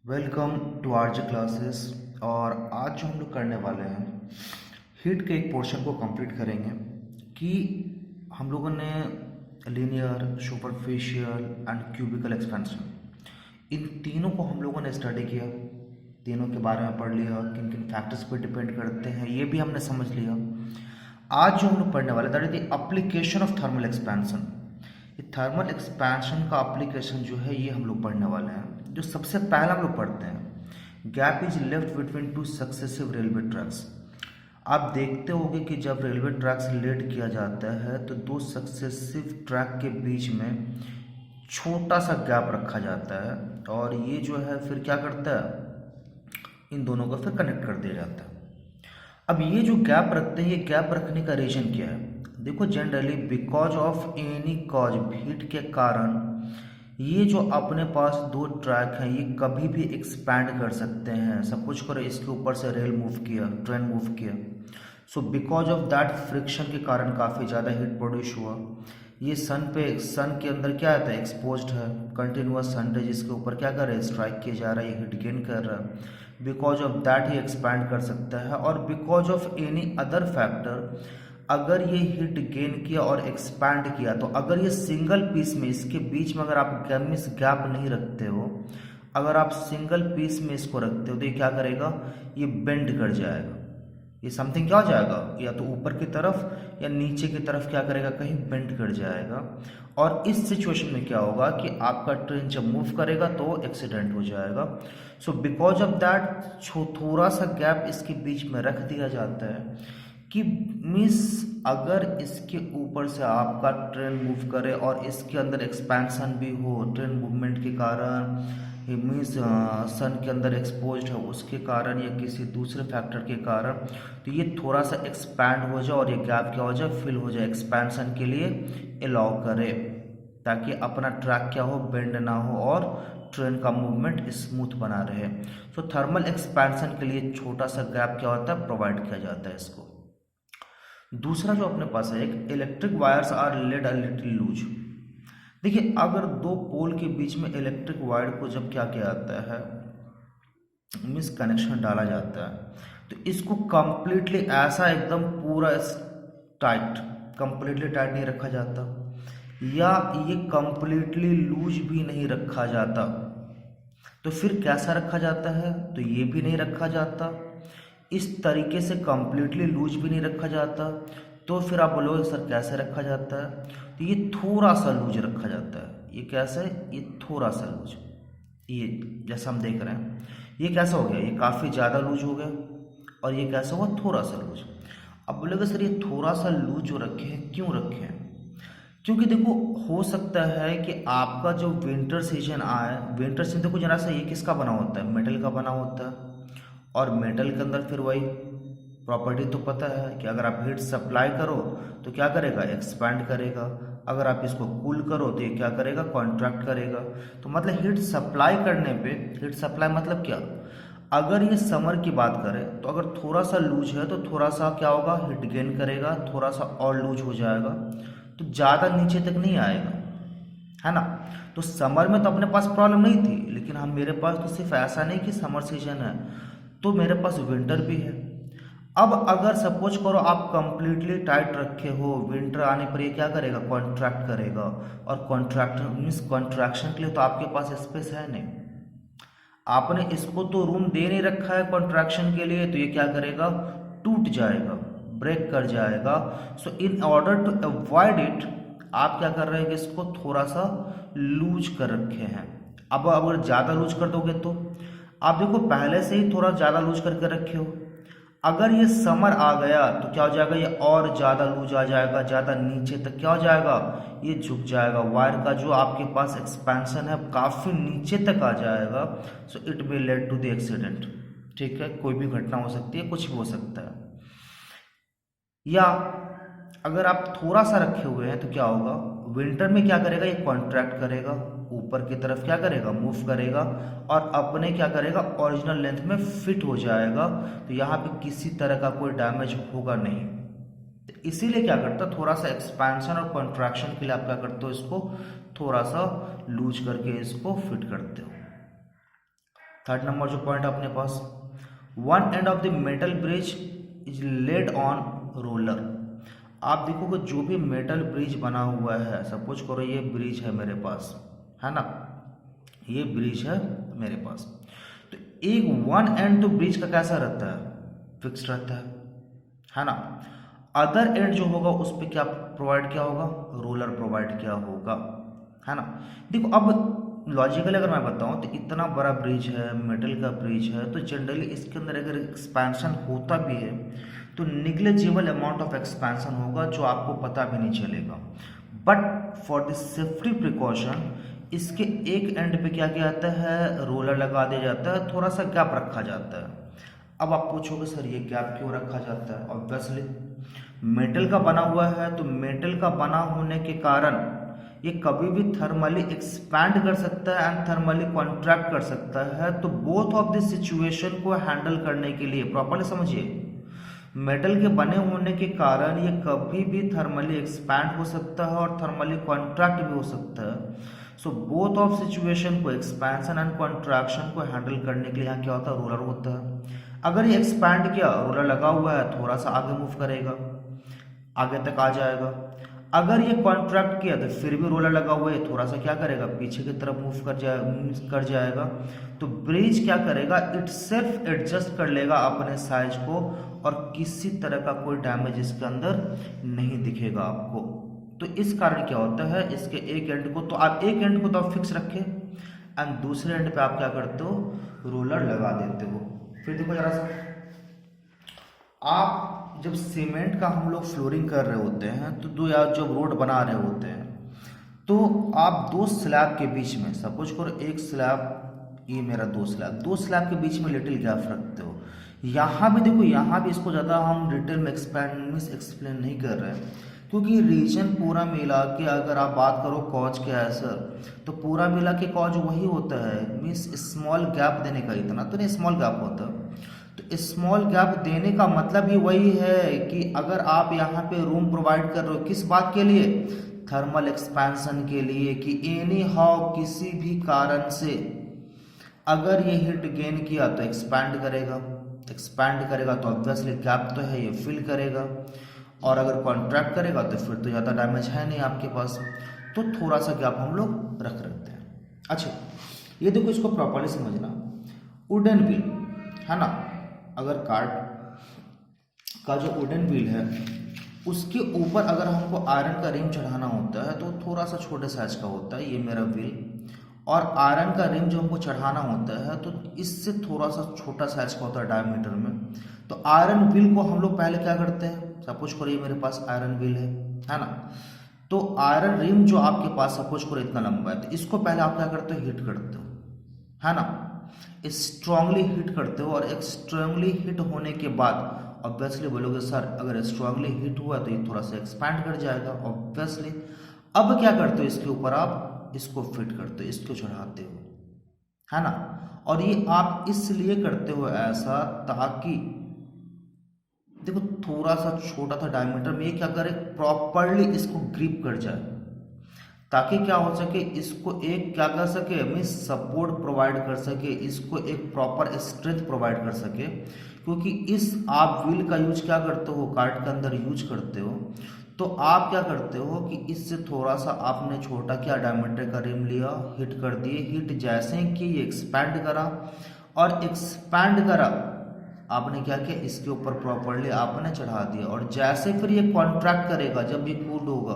Welcome to RJ classes. और आज जो हम लोग करने वाले हैं हीट के एक पोर्शन को कंप्लीट करेंगे कि हम लोगों ने linear, superficial and cubical expansion, इन तीनों को हम लोगों ने स्टडी किया। तीनों के बारे में पढ़ लिया, किन किन फैक्टर्स पे डिपेंड करते हैं ये भी हमने समझ लिया। आज जो हम लोग पढ़ने वाले that is the application of thermal expansion. ये थर्मल एक्सपेंशन का एप्लीकेशन जो है ये हम लोग पढ़ने वाले हैं। जो सबसे पहला हम लोग पढ़ते हैं, gap is left between two successive railway tracks. आप देखते होंगे कि जब रेलवे ट्रैक्स लेड किया जाता है तो दो सक्सेसिव ट्रैक के बीच में छोटा सा गैप रखा जाता है और ये जो है फिर क्या करता है, इन दोनों को फिर कनेक्ट कर दिया जाता है। अब ये जो गैप रखते हैं, ये गैप रखने का रीजन क्या है? देखो, generally because of any cause, heat के कारण ये जो अपने पास दो ट्रैक हैं ये कभी भी एक्सपैंड कर सकते हैं। सपोज करो इसके ऊपर से रेल मूव किया, ट्रेन मूव किया, so because of that friction के कारण काफ़ी ज़्यादा हीट प्रोड्यूस हुआ। ये सन के अंदर क्या आता है, एक्सपोज्ड है, कंटिन्यूअस सन रे जिसके ऊपर क्या कर रहा है, स्ट्राइक किया जा रहा है, ये हीट गेन कर रहा है। Because of that he expand कर सकता है। और because of any other factor, अगर ये हीट गेन किया और एक्सपैंड किया तो अगर ये सिंगल पीस में, इसके बीच में अगर आप गैप नहीं रखते हो, अगर आप सिंगल पीस में इसको रखते हो तो ये क्या करेगा, ये बेंड कर जाएगा। ये समथिंग क्या हो जाएगा, या तो ऊपर की तरफ या नीचे की तरफ क्या करेगा, कहीं बेंड कर जाएगा। और इस सिचुएशन में क्या होगा कि आपका ट्रेन जब मूव करेगा तो एक्सीडेंट हो जाएगा। सो बिकॉज ऑफ दैट थोड़ा सा गैप इसके बीच में रख दिया जाता है कि मीन्स अगर इसके ऊपर से आपका ट्रेन मूव करे और इसके अंदर एक्सपेंशन भी हो ट्रेन मूवमेंट के कारण, मीन्स सन के अंदर एक्सपोज्ड है उसके कारण या किसी दूसरे फैक्टर के कारण, तो ये थोड़ा सा एक्सपैंड हो जाए और ये गैप क्या हो जाए, फिल हो जाए, एक्सपेंशन के लिए अलाउ करे, ताकि अपना ट्रैक क्या हो, बेंड ना हो और ट्रेन का मूवमेंट स्मूथ बना रहे। सो थर्मल एक्सपेंशन के लिए छोटा सा गैप क्या होता है, प्रोवाइड किया जाता है इसको। दूसरा जो अपने पास है, एक electric wires are laid a little loose. देखिए, अगर दो पोल के बीच में इलेक्ट्रिक वायर को जब क्या किया जाता है, मीन्स कनेक्शन डाला जाता है, तो इसको कंप्लीटली ऐसा एकदम पूरा टाइट, कंप्लीटली टाइट नहीं रखा जाता, या ये कंप्लीटली लूज भी नहीं रखा जाता। तो फिर कैसा रखा जाता है, तो ये भी नहीं रखा जाता, इस तरीके से कंप्लीटली लूज भी नहीं रखा जाता। तो फिर आप बोलोगे सर कैसे रखा जाता है, तो ये थोड़ा सा लूज रखा जाता है। ये कैसे, ये थोड़ा सा लूज, ये जैसा हम देख रहे हैं, ये कैसा हो गया, ये काफ़ी ज़्यादा लूज हो गया, और ये कैसा हुआ, थोड़ा सा लूज। अब बोलोगे सर ये थोड़ा सा लूज जो रखे हैं, क्यों रखे हैं? क्योंकि देखो, हो सकता है कि आपका जो विंटर सीजन आए, विंटर सीजन देखो जरा सा, ये किसका बना होता है, मेटल का बना होता है, और मेटल के अंदर फिर वही प्रॉपर्टी तो पता है कि अगर आप हीट सप्लाई करो तो क्या करेगा, एक्सपैंड करेगा, अगर आप इसको कूल करो तो ये क्या करेगा, कॉन्ट्रैक्ट करेगा। तो मतलब हीट सप्लाई करने पे, हीट सप्लाई मतलब क्या, अगर ये समर की बात करें तो अगर थोड़ा सा लूज है तो थोड़ा सा क्या होगा, हीट गेन करेगा, थोड़ा सा और लूज हो जाएगा, तो ज़्यादा नीचे तक नहीं आएगा, है ना। तो समर में तो अपने पास प्रॉब्लम नहीं थी, लेकिन हम, मेरे पास तो सिर्फ ऐसा नहीं कि समर सीजन है, तो मेरे पास विंटर भी है। अब अगर सपोज करो आप कंप्लीटली टाइट रखे हो, विंटर आने पर ये क्या करेगा, कॉन्ट्रैक्ट करेगा, और कॉन्ट्रैक्ट मीन्स कॉन्ट्रैक्शन के लिए तो आपके पास स्पेस है नहीं, आपने इसको तो रूम दे नहीं रखा है कॉन्ट्रैक्शन के लिए, तो ये क्या करेगा, टूट जाएगा, ब्रेक कर जाएगा। So in order to avoid it, आप क्या कर रहे हैं कि इसको थोड़ा सा लूज कर रखे हैं। अब अगर ज़्यादा लूज कर दोगे तो आप देखो, पहले से ही थोड़ा ज़्यादा लूज करके रखे हो, अगर ये समर आ गया तो क्या हो जाएगा, ये और ज़्यादा लूज आ जाएगा, ज़्यादा नीचे तक क्या हो जाएगा, ये झुक जाएगा, वायर का जो आपके पास एक्सपेंशन है काफ़ी नीचे तक आ जाएगा। So it will lead to the accident. ठीक है, कोई भी घटना हो सकती है, कुछ भी हो सकता है। या अगर आप थोड़ा सा रखे हुए हैं तो क्या होगा, विंटर में क्या करेगा, ये कॉन्ट्रैक्ट करेगा, ऊपर की तरफ क्या करेगा, मूव करेगा, और अपने क्या करेगा, ओरिजिनल लेंथ में फिट हो जाएगा, तो यहाँ पे किसी तरह का कोई डैमेज होगा नहीं। तो इसीलिए क्या करता, थोड़ा सा एक्सपेंशन और कॉन्ट्रैक्शन के लिए आप क्या करते हो, इसको थोड़ा सा लूज करके इसको फिट करते हो। थर्ड नंबर जो पॉइंट अपने पास, one end of the metal bridge is laid on roller. आप देखोगे जो भी मेटल ब्रिज बना हुआ है, सपोज करो ये ब्रिज है मेरे पास, है ना, ये ब्रिज है मेरे पास, तो एक वन एंड तो ब्रिज का कैसा रहता है, फिक्स रहता है ना। अदर एंड जो होगा उस पर क्या प्रोवाइड किया होगा, रोलर प्रोवाइड किया होगा, है ना। देखो अब लॉजिकली अगर मैं बताऊं तो इतना बड़ा ब्रिज है, मेटल का ब्रिज है, तो जनरली इसके अंदर अगर एक्सपेंशन होता भी है तो निग्लेजिबल अमाउंट ऑफ एक्सपेंशन होगा जो आपको पता भी नहीं चलेगा। But for the safety precaution इसके एक एंड पे क्या किया जाता है, रोलर लगा दिया जाता है, थोड़ा सा गैप रखा जाता है। अब आप पूछोगे सर ये गैप क्यों रखा जाता है, ऑब्वियसली मेटल का बना हुआ है, तो मेटल का बना होने के कारण ये कभी भी थर्मली एक्सपैंड कर सकता है एंड थर्मली कॉन्ट्रैक्ट कर सकता है। तो बोथ ऑफ दिस सिचुएशन को हैंडल करने के लिए प्रॉपर्ली समझिए, मेटल के बने होने के कारण ये कभी भी थर्मली एक्सपैंड हो सकता है और थर्मली कॉन्ट्रैक्ट भी हो सकता है। सो बोथ ऑफ सिचुएशन को, एक्सपेंशन एंड कॉन्ट्रैक्शन को हैंडल करने के लिए यहाँ क्या होता है, रोलर होता है। अगर ये एक्सपैंड किया, रोलर लगा हुआ है, थोड़ा सा आगे मूव करेगा, आगे तक आ जाएगा। अगर ये कॉन्ट्रैक्ट किया तो फिर भी रोलर लगा हुआ है, थोड़ा सा क्या करेगा, पीछे की तरफ मूव कर जाएगा। तो ब्रिज क्या करेगा, इट सेल्फ एडजस्ट कर लेगा अपने साइज को और किसी तरह का कोई डैमेज इसके अंदर नहीं दिखेगा आपको। तो इस कारण क्या होता है, इसके एक एंड को तो आप एक एंड को तो आप फिक्स रखे एंड दूसरे एंड पे आप क्या करते हो, रोलर लगा देते हो। फिर देखो जरा सा, आप जब सीमेंट का हम लोग फ्लोरिंग कर रहे होते हैं तो दो, या जब रोड बना रहे होते हैं तो आप दो स्लैब के बीच में, सपोज करो एक स्लैब, ये मेरा दो स्लैब के बीच में लिटिल गैप रखते हो। यहाँ भी देखो, यहाँ भी इसको ज़्यादा हम डिटेल में एक्सप्लेन नहीं कर रहे हैं, क्योंकि रीजन पूरा मिला के अगर आप बात करो कॉज के आंसर, तो पूरा मिला के कॉज वही होता है, मीन्स स्मॉल गैप देने का, इतना तो नहीं स्मॉल गैप होता। तो स्मॉल गैप देने का मतलब ही वही है कि अगर आप यहाँ पे रूम प्रोवाइड कर रहे हो, किस बात के लिए, थर्मल एक्सपेंशन के लिए, कि एनी हाउ किसी भी कारण से अगर ये हीट गेन किया तो एक्सपैंड करेगा तो ऑब्वियसली गैप तो है ये फिल करेगा, और अगर कॉन्ट्रैक्ट करेगा तो फिर तो ज़्यादा डैमेज है नहीं आपके पास, तो थोड़ा सा गैप हम लोग रखते हैं। अच्छा ये देखो, इसको प्रॉपर्ली समझना, वुडन व्हील है ना, अगर कार्ड का जो वुडन व्हील है उसके ऊपर अगर हमको आयरन का रिम चढ़ाना होता है तो थोड़ा सा छोटे साइज का होता है, ये मेरा व्हील, और आयरन का रिम जो हमको चढ़ाना होता है तो इससे थोड़ा सा छोटा साइज का होता है डायमीटर में। तो आयरन व्हील को हम लोग पहले क्या करते हैं, सपोज करो ये मेरे पास आयरन व्हील है ना, तो आयरन रिम जो आपके पास सपोज करो इतना लंबा है, तो इसको पहले आप क्या करते हो, हीट करते हो, है ना, स्ट्रांगली हिट करते हो, और एक स्ट्रांगली हिट होने के बाद ऑब्वियसली बोलोगे सर अगर स्ट्रांगली हिट हुआ तो ये थोड़ा सा एक्सपैंड कर जाएगा, ऑब्वियसली। अब क्या करते हो, इसके ऊपर आप इसको फिट करते हो, इसको चढ़ाते हो, है ना, और ये आप इसलिए करते हो ऐसा ताकि देखो थोड़ा सा छोटा था डायमीटर में, ये क्या करे, प्रॉपरली इसको ग्रिप कर जाए, ताकि क्या हो सके, इसको एक क्या कर सके, मीन्स सपोर्ट प्रोवाइड कर सके, इसको एक प्रॉपर स्ट्रेंथ प्रोवाइड कर सके। क्योंकि इस आप व्हील का यूज क्या करते हो, कार्ट के अंदर यूज करते हो, तो आप क्या करते हो कि इससे थोड़ा सा आपने छोटा क्या डायमीटर का रिम लिया, हिट कर दिए, हिट जैसे कि ये एक्सपैंड करा, और एक्सपैंड करा आपने क्या किया, इसके ऊपर प्रॉपरली आपने चढ़ा दिया, और जैसे फिर ये कॉन्ट्रैक्ट करेगा, जब ये कूल्ड होगा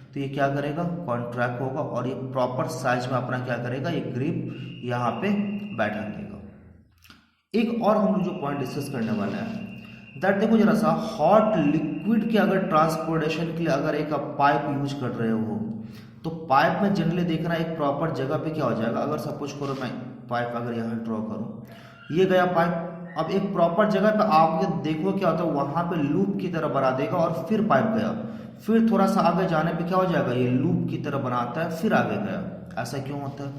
तो ये क्या करेगा, कॉन्ट्रैक्ट होगा, और ये प्रॉपर साइज में अपना क्या करेगा, ये ग्रिप यहाँ पे बैठा लेगा। एक और हम लोग जो पॉइंट डिस्कस करने वाले हैं, दैट देखो जरा सा, हॉट लिक्विड के अगर ट्रांसपोर्टेशन के लिए अगर एक आप पाइप यूज कर रहे हो, तो पाइप में जनरली देखना एक प्रॉपर जगह पे क्या हो जाएगा, अगर सपोज करो मैं पाइप अगर यहाँ ड्रॉ करूँ, ये गया पाइप, अब एक प्रॉपर जगह पे आगे देखो क्या होता है, वहां पे लूप की तरह बना देगा, और फिर पाइप गया, फिर थोड़ा सा आगे जाने पे क्या हो जाएगा, ये लूप की तरह बनाता है, फिर आगे गया। ऐसा क्यों होता है,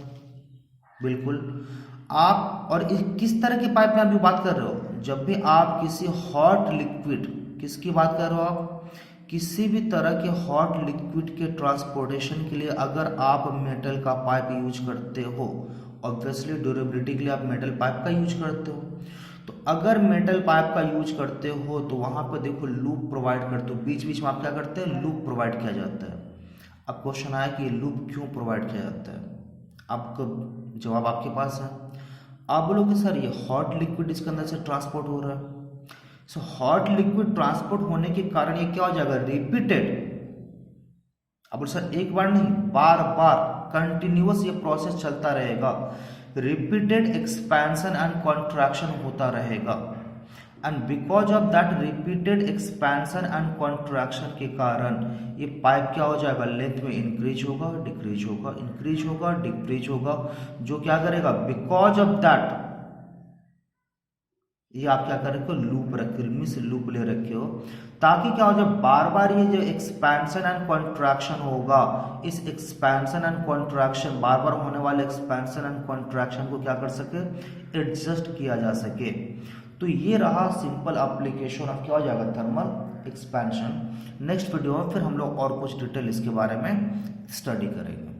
बिल्कुल आप, और किस तरह के पाइप में अभी बात कर रहे हो, जब भी आप किसी हॉट लिक्विड, किसकी बात कर रहे हो आप, किसी भी तरह के हॉट लिक्विड के ट्रांसपोर्टेशन के लिए अगर आप मेटल का पाइप यूज करते हो, ऑब्वियसली ड्यूरेबिलिटी के लिए आप मेटल पाइप का यूज करते हो। तो अगर मेटल पाइप का यूज करते हो तो वहाँ पर देखो लूप प्रोवाइड करते हो, बीच बीच में आप क्या करते हैं, लूप प्रोवाइड किया जाता है। अब क्वेश्चन आया कि ये लूप क्यों प्रोवाइड किया जाता है, आपका जवाब आपके पास है। आप बोलोगे सर ये हॉट लिक्विड इसके अंदर से ट्रांसपोर्ट हो रहा है। सो हॉट लिक्विड ट्रांसपोर्ट होने के कारण ये क्या हो जाएगा, रिपीटेड। अब सर एक बार नहीं, बार बार कंटिन्यूअस ये प्रोसेस चलता रहेगा, रिपीटेड एक्सपेंशन एंड कॉन्ट्रैक्शन होता रहेगा। And because of that repeated expansion and contraction के कारण ये पाइप क्या हो जाएगा, लेंथ में इंक्रीज होगा, डिक्रीज होगा, इंक्रीज होगा, डिक्रीज होगा, जो क्या करेगा, बिकॉज ऑफ दैट ये आप क्या कर रखे हो, लूप रखे हो, मिस लूप ले रखे हो, ताकि क्या हो जाए, बार बार ये जो एक्सपेंशन एंड कॉन्ट्रैक्शन होगा, इस एक्सपेंशन एंड कॉन्ट्रैक्शन, बार बार होने वाले एक्सपेंशन एंड कॉन्ट्रैक्शन को क्या कर सके, एडजस्ट किया जा सके। तो ये रहा सिंपल एप्लीकेशन ऑफ क्या हो जाएगा, थर्मल एक्सपेंशन। नेक्स्ट वीडियो में फिर हम लोग और कुछ डिटेल इसके बारे में स्टडी करेंगे।